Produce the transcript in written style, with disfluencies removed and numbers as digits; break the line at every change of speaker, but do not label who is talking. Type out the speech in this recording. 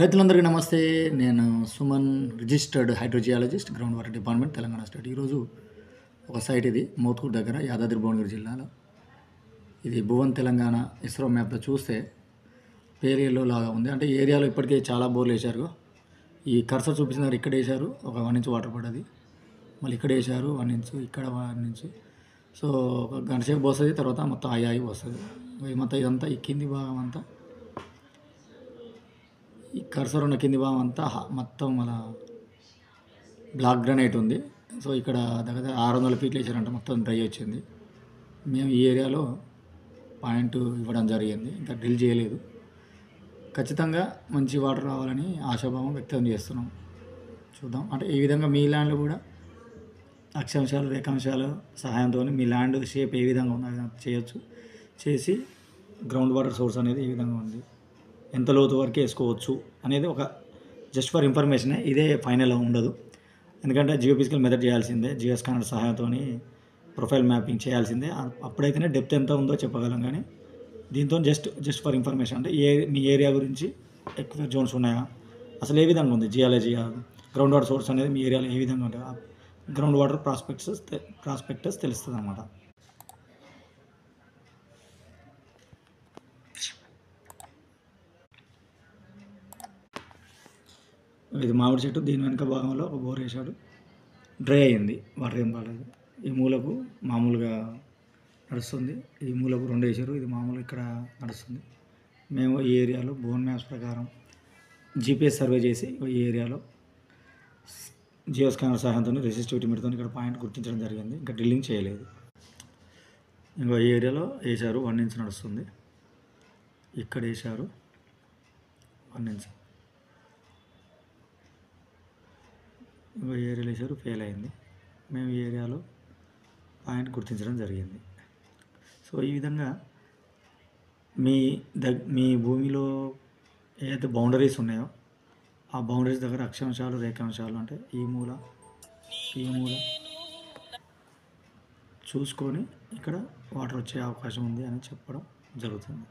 రైతులందరికీ నమస్తే. నేను Suman, registered hydrogeologist, ground water department, Telangana state. ఈరోజు ఒక సైట్ ఇది మోత్కూర్ దగ్గర, యాదాద్రి భువనగిరి జిల్లాలో. ఇది భువన్ తెలంగాణ ఇస్రో మ్యాప్లో చూస్తే పేరియల్లో లాగా ఉంది. అంటే ఈ ఏరియాలో ఇప్పటికే చాలా బోర్లు వేశారు. ఈ కర్సర్ చూపించిన దగ్గర ఇక్కడ వేశారు, ఒక 1 ఇంచ్ వాటర్ పడ్డది. మళ్ళీ ఇక్కడ వేశారు 1 ఇంచ్, ఇక్కడ 1 ఇంచ్. సో ఒక గంట సేపు పోస్తుంది, తర్వాత మొత్తం ఆగి వస్తుంది. మొత్తం ఇదంతా ఈ కింది భాగం అంతా, ఈ కర్సర్ ఉన్న కింది భాగం అంతా మొత్తం మన బ్లాక్ గ్రానైట్ ఉంది. సో ఇక్కడ దగ్గర 600 ఫీట్లు వేసారంట, మొత్తం డ్రై వచ్చింది. మేము ఈ ఏరియాలో పాయింట్ ఇవ్వడం జరిగింది, ఇంకా డ్రిల్ చేయలేదు. ఖచ్చితంగా మంచి వాటర్ రావాలని ఆశాభావం వ్యక్తం చేస్తున్నాం. చూద్దాం. అంటే ఈ విధంగా మీ ల్యాండ్లో కూడా అక్షాంశాలు, రేఖాంశాల సహాయంతో మీ ల్యాండ్ షేప్ ఏ విధంగా ఉందో చేయొచ్చు. చేసి గ్రౌండ్ వాటర్ సోర్స్ అనేది ఏ విధంగా ఉంది, ఎంత లోతు వరకు వేసుకోవచ్చు అనేది ఒక జస్ట్ ఫర్ ఇన్ఫర్మేషనే. ఇదే ఫైనల్ ఉండదు, ఎందుకంటే జియోఫిజికల్ మెథడ్ చేయాల్సిందే, జియో స్కానర్ సహాయంతో ప్రొఫైల్ మ్యాపింగ్ చేయాల్సిందే. అప్పుడైతేనే డెప్త్ ఎంత ఉందో చెప్పగలం. కానీ దీంతో జస్ట్ ఫర్ ఇన్ఫర్మేషన్, అంటే మీ ఏరియా గురించి ఎక్కువ జోన్స్ ఉన్నాయా, అసలు ఏ విధంగా ఉంది జియాలజీ, గ్రౌండ్ వాటర్ సోర్స్ అనేది మీ ఏరియాలో ఏ విధంగా ఉంటుంది, గ్రౌండ్ వాటర్ ప్రాస్పెక్టస్ తెలుస్తుంది అన్నమాట. ఇది మామిడి చెట్టు, దీని వెనుక భాగంలో ఒక బోర్ వేసాడు, డ్రై అయింది, వాటర్ ఏం బాగాలేదు. ఈ మూలకు మామూలుగా నడుస్తుంది, ఈ మూలకు 2 వేసారు, ఇది మామూలు ఇక్కడ నడుస్తుంది. మేము ఈ ఏరియాలో బోన్ మ్యాప్స్ ప్రకారం జీపీఎస్ సర్వే చేసి ఈ ఏరియాలో జియో స్కానర్ సహాయంతో రెసిస్టివిటీ మీటర్తో ఇక్కడ పాయింట్ గుర్తించడం జరిగింది. ఇంకా డ్రిల్లింగ్ చేయలేదు. ఇంకో ఈ ఏరియాలో వేసారు, 1 ఇంచ్ నడుస్తుంది. ఇక్కడ వేసారు 1 ఇంచ్. ఇంకో ఏరియాలో వేసారు, ఫెయిల్ అయింది. మేము ఈ ఏరియాలో పాయింట్ గుర్తించడం జరిగింది. సో ఈ విధంగా మీ భూమిలో ఏదైతే బౌండరీస్ ఉన్నాయో ఆ బౌండరీస్ దగ్గర అక్షాంశాలు, రేఖాంశాలు, అంటే ఈ మూల చూసుకొని ఇక్కడ వాటర్ వచ్చే అవకాశం ఉంది అని చెప్పడం జరుగుతుంది.